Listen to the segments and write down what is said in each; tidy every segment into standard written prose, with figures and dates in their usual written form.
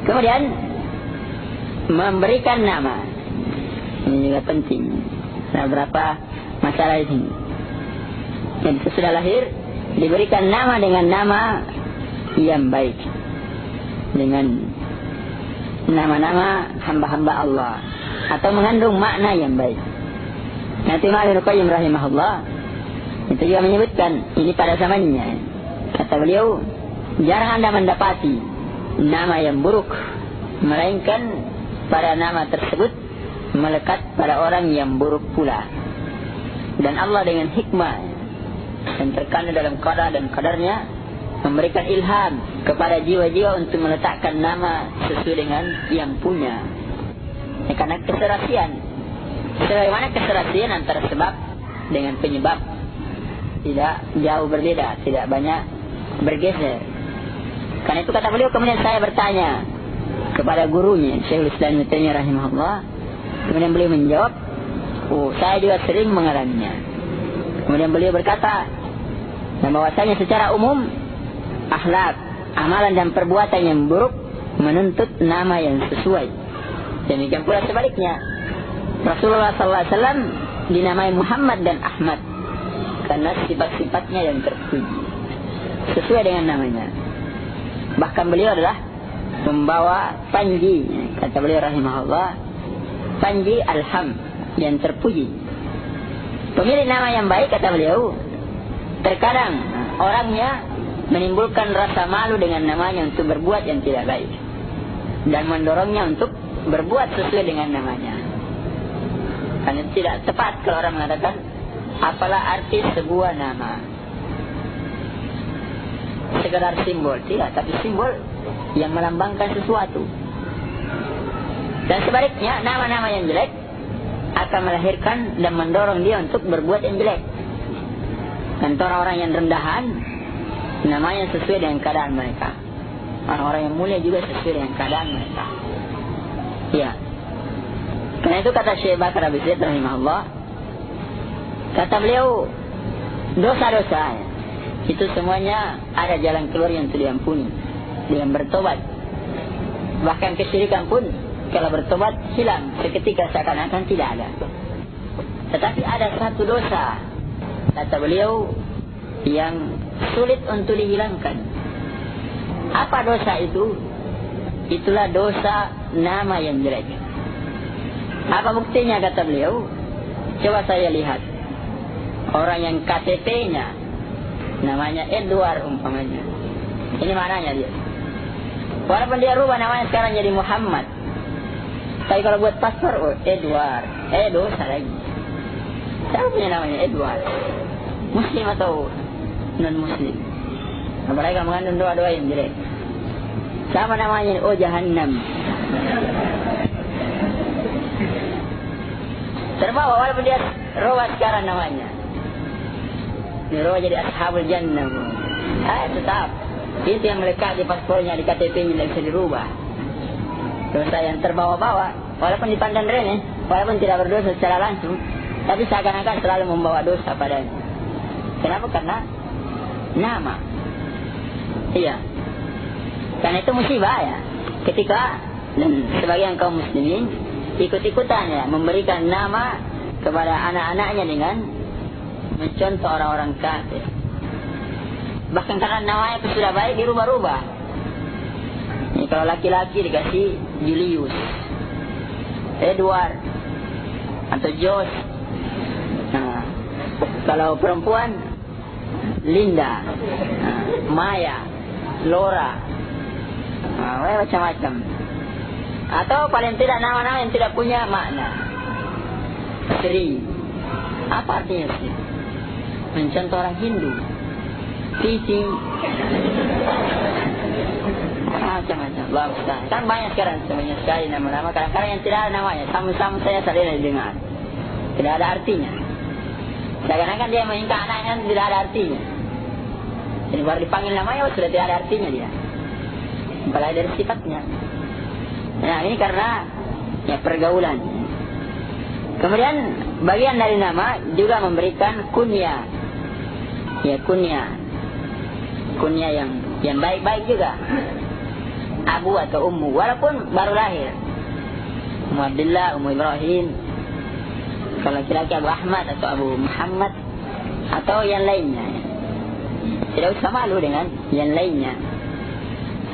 Kemudian memberikan nama. Ini juga penting. Ada berapa masalah di sini. Jadi sesudah lahir diberikan nama dengan nama yang baik, dengan nama-nama hamba-hamba Allah atau mengandung makna yang baik. Nanti Ibnu Qayyim rahimahullah itu juga menyebutkan ini pada zamannya. Kata beliau, jarang Anda mendapati nama yang buruk, melainkan pada nama tersebut melekat pada orang yang buruk pula. Dan Allah dengan hikmah dan terkandung dalam qada dan qadarnya memberikan ilham kepada jiwa-jiwa untuk meletakkan nama sesuai dengan yang punya. Karena keserasian, sebagaimana keserasian antara sebab dengan penyebab tidak jauh berbeda, tidak banyak bergeser. Karena itu kata beliau, kemudian saya bertanya kepada gurunya Syekhul Islam Ibnu Taimiyah rahimahullah. Kemudian beliau menjawab, saya juga sering mengalaminya. Kemudian beliau berkata, dan bahwasanya secara umum akhlak, amalan dan perbuatan yang buruk menuntut nama yang sesuai. Demikian pula sebaliknya, Rasulullah SAW dinamai Muhammad dan Ahmad karena sifat-sifatnya yang terpuji sesuai dengan namanya. Bahkan beliau adalah membawa panji, kata beliau rahimahullah, panji alham yang terpuji. Pemilik nama yang baik, kata beliau, terkadang orangnya menimbulkan rasa malu dengan namanya untuk berbuat yang tidak baik dan mendorongnya untuk berbuat sesuai dengan namanya. Karena tidak tepat kalau orang mengatakan apalah arti sebuah nama, sekedar simbol. Tidak, tapi simbol yang melambangkan sesuatu. Dan sebaliknya, nama-nama yang jelek akan melahirkan dan mendorong dia untuk berbuat yang jelek. Dan orang-orang yang rendahan namanya sesuai dengan keadaan mereka. Orang-orang yang mulia juga sesuai dengan keadaan mereka. Ya. Karena itu kata Syekh Bakar Abi Zaid rahimahullah, kata beliau, dosa-dosa itu semuanya ada jalan keluar yang tidak diampuni dengan bertobat. Bahkan kesyirikan pun kalau bertobat hilang seketika, seakan-akan tidak ada. Tetapi ada satu dosa, kata beliau, yang sulit untuk dihilangkan. Apa dosa itu? Itulah dosa nama yang jelek. Apa buktinya, kata beliau? Coba saya lihat orang yang KTP-nya namanya Edward umpamanya. Ini mananya dia. Walaupun dia rubah namanya sekarang jadi Muhammad, tapi kalau buat paspor, Edward, dosa lagi. Siapa punya namanya Edward? Muslim atau non-muslim? Apalagi kalau mengandung doa-doa yang jelek. Siapa namanya? Jahannam. Terbawa walaupun dia rubah sekarang namanya. Dia rubah jadi Ashabul Jannah. Tetap. Itu yang melekat di paspornya, di KTP-nya, tidak bisa dirubah. Dosa yang terbawa-bawa, walaupun dipandang remeh, walaupun tidak berdosa secara langsung, tapi seakan-akan selalu membawa dosa padanya. Kenapa? Karena nama. Iya. Karena itu musibah ya. Ketika dan sebagian kaum muslimin ikut-ikutan ya memberikan nama kepada anak-anaknya dengan mencontoh orang-orang kafir. Bahkan karena namanya itu sudah baik dirubah-rubah. Ini kalau laki-laki dikasih Julius, Edward, atau Josh. Nah, kalau perempuan Linda, Maya, Laura, macam-macam. Atau paling tidak nama-nama yang tidak punya makna. Sri. Apa artinya Sri? Mencontoh orang Hindu. Sisi. Macam-macam. Kan banyak sekarang sebenarnya sekali nama-nama. Kadang-kadang yang tidak ada namanya. Sama-sama saya sering dengar. Tidak ada artinya. Kadang-kadang dia mengingat anaknya tidak ada artinya. Jadi baru dipanggil namanya sudah tidak ada artinya dia. Apalagi dari sifatnya. Nah ini karena ya pergaulan. Kemudian bagian dari nama juga memberikan kunyah. Ya kunyah yang baik-baik juga. abu atau ummu, walaupun baru lahir. Ummu Abdullah, Ummu Ibrahim. Kalau laki-laki Abu Ahmad atau Abu Muhammad atau yang lainnya. Tidak usah malu dengan yang lainnya.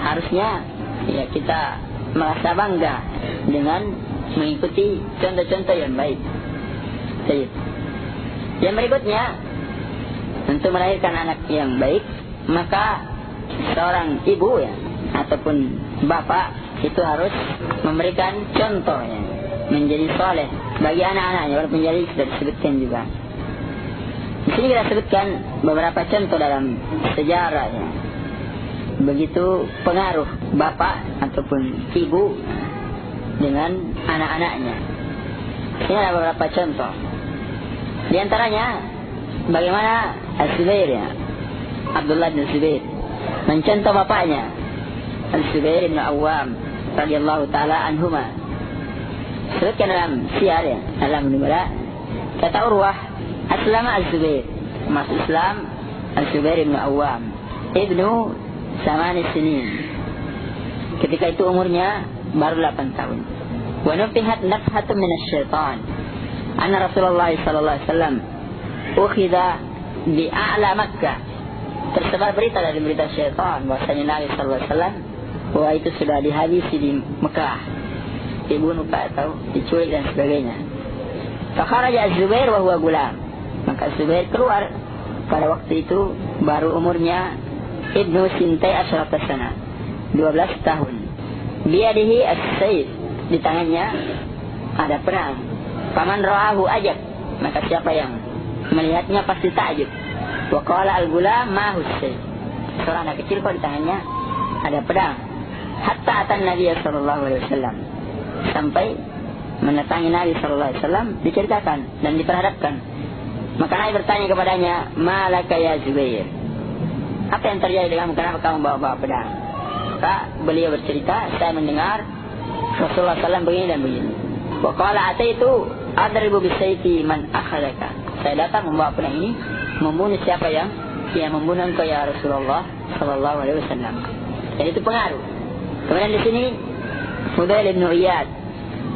Harusnya ya kita merasa bangga dengan mengikuti contoh-contoh yang baik. Baik. Yang berikutnya, untuk melahirkan anak yang baik, maka seorang ibu ya ataupun bapak itu harus memberikan contoh ya, menjadi soleh bagi anak-anaknya, walaupun jadi sudah disebutkan juga. Di sini kita sebutkan beberapa contoh dalam sejarah ya. Begitu pengaruh bapak ataupun ibu dengan anak-anaknya. Ini ada beberapa contoh. Di antaranya bagaimana Al-Zubair ya, Abdullah bin Zubair mencontoh bapaknya Al-Zubair bin Awam radhiyallahu taala anhuma. Sebutkan dalam syiar ya, dalam nubala, kata Urwah, aslama Al-Zubair, masuk Islam Al-Zubair bin Awam ibnu 8 sinin. Ketika itu umurnya baru 8 tahun. Wa nufihat nafhatun minasyaitan anna Rasulullah sallallahu alaihi wasallam ukhidha bi a'la Makkah. Tersebar berita dari berita syaitan bahwasanya Nabi sallallahu alaihi wasallam bahwa itu sudah dihabisi di Mekah, dibunuh atau diculik dan sebagainya. Fakharaja Az-Zubair wa huwa gulam. Maka Zubair keluar pada waktu itu baru umurnya ibnu sintai asyrata sana, 12 tahun. Biadihi as-sayf, di tangannya ada pedang. Faman ra'ahu ajab, maka siapa yang melihatnya pasti takjub. Wa qala al-gulam ma husay, seorang anak kecil kok di tangannya ada pedang. Hatta atan Nabi sallallahu alaihi wasallam, sampai mendatangi Nabi sallallahu alaihi wasallam, diceritakan dan diperhadapkan. Maka Nabi bertanya kepadanya, malaka ya Zubair, apa yang terjadi denganmu, kenapa kamu bawa pedang? Maka beliau bercerita, saya mendengar Rasulullah SAW begini dan begini. Wa qala ataitu adribu bisayfi man akhadaka, saya datang membawa pedang ini membunuh siapa yang membunuh engkau ya Rasulullah sallallahu alaihi wasallam. Jadi itu pengaruh. Kemudian di sini Fudail bin Iyad,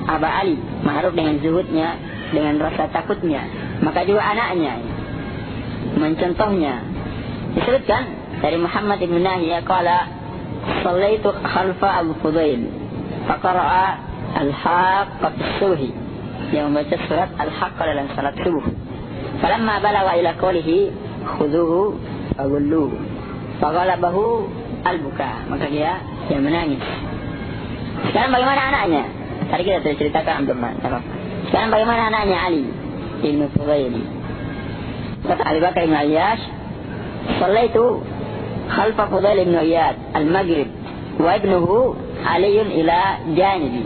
Aba Ali, ma'ruf dengan zuhudnya, dengan rasa takutnya. Maka juga anaknya mencontohnya. Disebutkan dari Muhammad bin Nahiyah qala sallaitu khalfa al-Fudail faqara'a al-haqqa bis-subhi, yang membaca surat al-haqqa dalam salat subuh. Falamma balagha ila qawlihi khudhuhu fagulluhu faghalabahu al-buka, maka dia menangis. Sekarang bagaimana anaknya? Tadi kita sudah ceritakan Abdurrahman. Sekarang bagaimana anaknya Ali ibn Fudail? Kata Abu Bakar bin Ayyash, sallaitu khalfa Fudail ibn Iyad al-Maghrib wa ibnuhu Aliun ila janibi.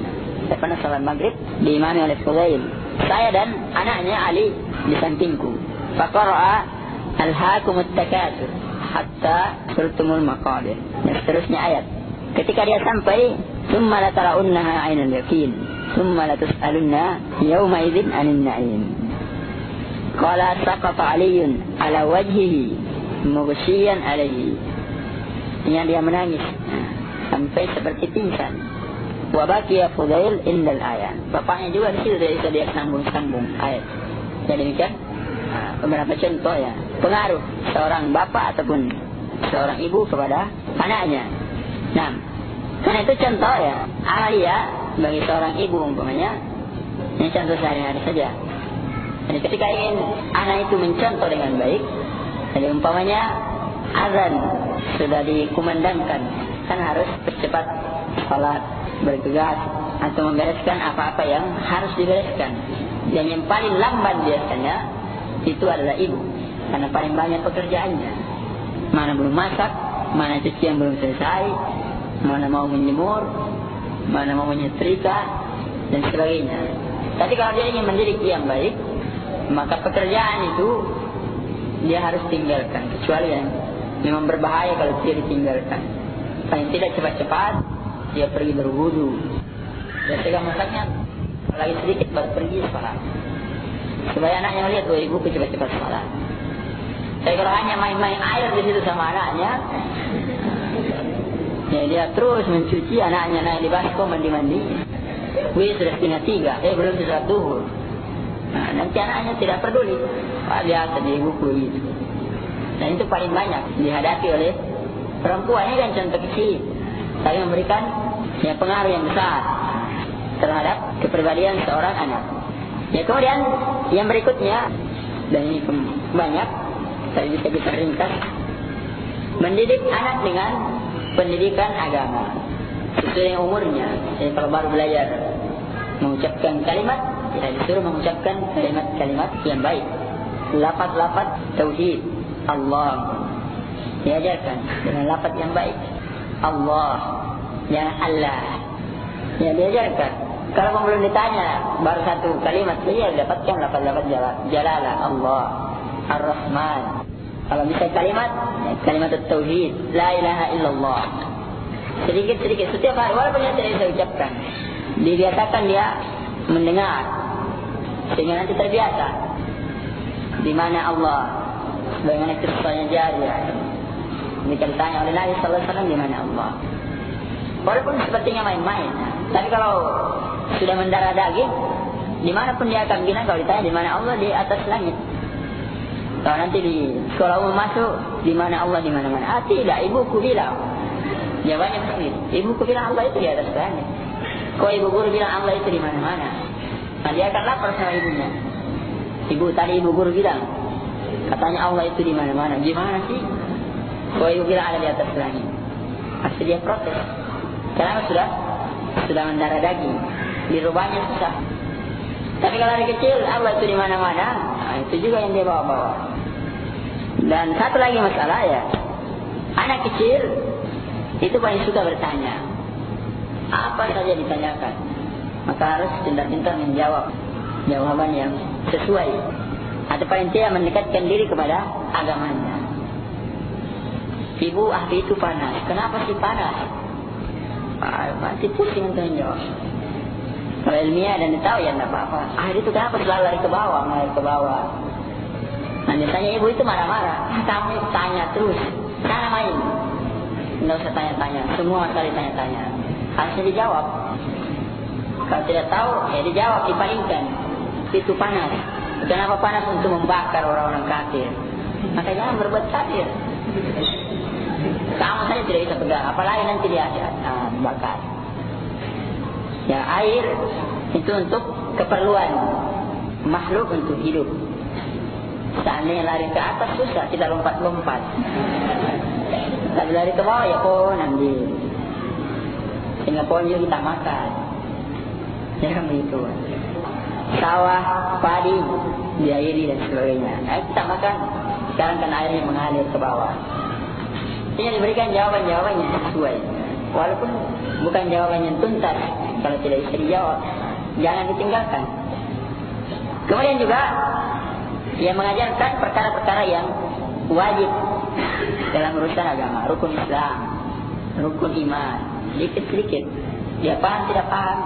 Saya pernah salat Maghrib diimami oleh Fudail, saya dan anaknya Ali di sampingku. Faqara'a alhaakumut takatsur hatta surtumul maqabir. Dan seterusnya ayat. Ketika dia sampai, thumma latara'unnaha 'ainal yaqin, thumma latus'alunna yawma idzin 'anil na'im. Qala saqata 'Aliyyun 'ala wajhihi mughshiyan 'alayhi. Yang dia menangis sampai seperti pingsan. Wa baqiya Fudail indal ayat. Bapaknya juga di situ dia sambung-sambung ayat. Jadi demikian beberapa contoh ya, pengaruh seorang bapak ataupun seorang ibu kepada anaknya. Nah, karena itu contoh ya, amalia bagi seorang ibu umpamanya, ini contoh sehari-hari saja. Jadi ketika ingin anak itu mencontoh dengan baik, jadi umpamanya azan sudah dikumandangkan, kan harus bercepat salat, bergegas atau membereskan apa-apa yang harus dibereskan. Dan yang paling lambat biasanya itu adalah ibu, karena paling banyak pekerjaannya. Mana belum masak, mana cuci yang belum selesai, mana mau menjemur, mana mau menyetrika dan sebagainya. Tapi kalau dia ingin mendidik yang baik, maka pekerjaan itu dia harus tinggalkan, kecuali yang memang berbahaya kalau dia ditinggalkan. Paling tidak cepat-cepat dia pergi berwudu. Dia pegang masaknya, lagi sedikit baru pergi sholat, supaya anaknya melihat, oh ibuku cepat-cepat sholat. Tapi kalau hanya main-main air di situ sama anaknya, Ya, dia terus mencuci anaknya, naik di baskom, mandi-mandi. Wih, sudah 2:30, belum sholat zuhur. Nah, nanti anaknya tidak peduli. Biasa di buku itu. Dan itu paling banyak dihadapi oleh perempuan. Ini kan contoh kecil, tapi memberikan ya pengaruh yang besar terhadap kepribadian seorang anak. Ya, kemudian yang berikutnya, dan ini banyak, tapi bisa kita ringkas, mendidik anak dengan pendidikan agama sesuai dengan umurnya. Jadi kalau baru belajar mengucapkan kalimat, kita disuruh mengucapkan kalimat-kalimat yang baik, lafaz-lafaz tauhid Allah, diajarkan dengan lafaz yang baik. Allah, jangan Allah, ya diajarkan. Kalau belum ditanya, baru satu kalimat saja dapatkan lafaz-lafaz jalalah Allah, Ar-Rahman. Kalau bisa kalimat tauhid, la ilaha illallah. Sedikit-sedikit setiap hari, walaupun dia tidak bisa ucapkan, dibiasakan dia mendengar sehingga nanti terbiasa. Di mana Allah, bagaimana kisahnya Jariyah. Jika ditanya oleh Nabi sallallahu alaihi wasallam di mana Allah, walaupun sepertinya main-main, tapi kalau sudah mendarah daging, dimanapun dia akan bilang. Kalau ditanya di mana Allah, di atas langit. Kalau nanti di sekolah umum masuk, di mana Allah, di mana-mana. Tidak, ibuku bilang. Jawabannya begitu. Ibuku bilang Allah itu di atas langit. Kok ibu guru bilang Allah itu di mana-mana? Nah, dia akan lapor sama ibunya. Ibu guru bilang, katanya Allah itu di mana-mana. Gimana sih? Kok ibu bilang ada di atas langit? Pasti dia protes. Karena sudah mendarah daging. Dirubahnya susah. Tapi kalau dari kecil Allah itu di mana-mana, nah, itu juga yang dia bawa-bawa. Dan satu lagi masalah ya, anak kecil itu paling suka bertanya. Apa saja ditanyakan, maka harus pintar-pintar menjawab jawaban yang sesuai, atau paling tidak mendekatkan diri kepada agamanya. Ibu, api itu panas. Kenapa sih panas? Masih pusing untuk menjawab. Kalau ilmiah dan tahu ya tidak apa-apa. Air itu kenapa selalu lari ke bawah, mengalir ke bawah? Nah, biasanya ibu itu marah-marah. Kamu tanya terus, sana main. Tidak usah tanya-tanya, semua sekali tanya-tanya. Harusnya dijawab. Kalau tidak tahu, ya dijawab, dipalingkan. Itu panas. Kenapa panas? Untuk membakar orang-orang kafir. Maka jangan berbuat kafir. Kamu saja tidak bisa pegang, apalagi nanti dia bakar. Ya, air itu untuk keperluan makhluk untuk hidup. Seandainya lari ke atas susah, kita lompat-lompat. Tapi lari ke bawah ya pohon ambil. Sehingga pohon juga kita makan. Jangan begitu. Sawah, padi, diairi dan sebagainya. Nah, kita makan. Sekarang kan airnya mengalir ke bawah. Sehingga diberikan jawaban-jawaban yang sesuai. Walaupun bukan jawaban yang tuntas. Kalau tidak bisa dijawab, jangan ditinggalkan. Kemudian juga yang mengajarkan perkara-perkara yang wajib dalam urusan agama, rukun Islam, rukun iman, sedikit-sedikit. Dia paham tidak paham,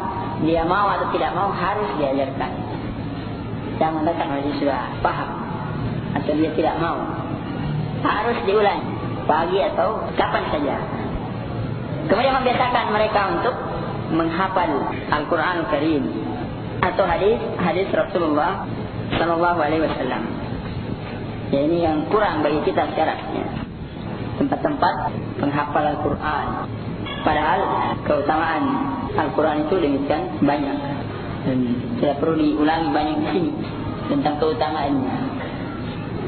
dia mau atau tidak mau, harus diajarkan. Jangan mengatakan kalau dia sudah paham atau dia tidak mau, harus diulang pagi atau kapan saja. Kemudian membiasakan mereka untuk menghafal Al-Quran Al-Karim atau hadis Rasulullah Sallallahu Alaihi Wasallam. Ya, ini yang kurang bagi kita sekarang. Ya. Tempat-tempat menghafal Al-Quran. Padahal keutamaan Al-Quran itu demikian banyak. Dan tidak perlu diulangi banyak di sini tentang keutamaannya.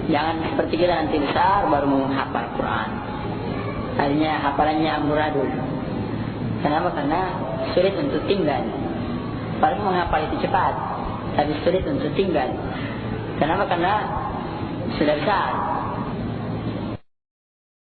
Jangan seperti kita nanti besar baru menghafal Al-Quran. Akhirnya hafalannya amburadul. Kenapa? Karena sulit untuk tinggal. Paling menghafal itu cepat, tapi sulit untuk tinggal. Kenapa? Karena sudah besar.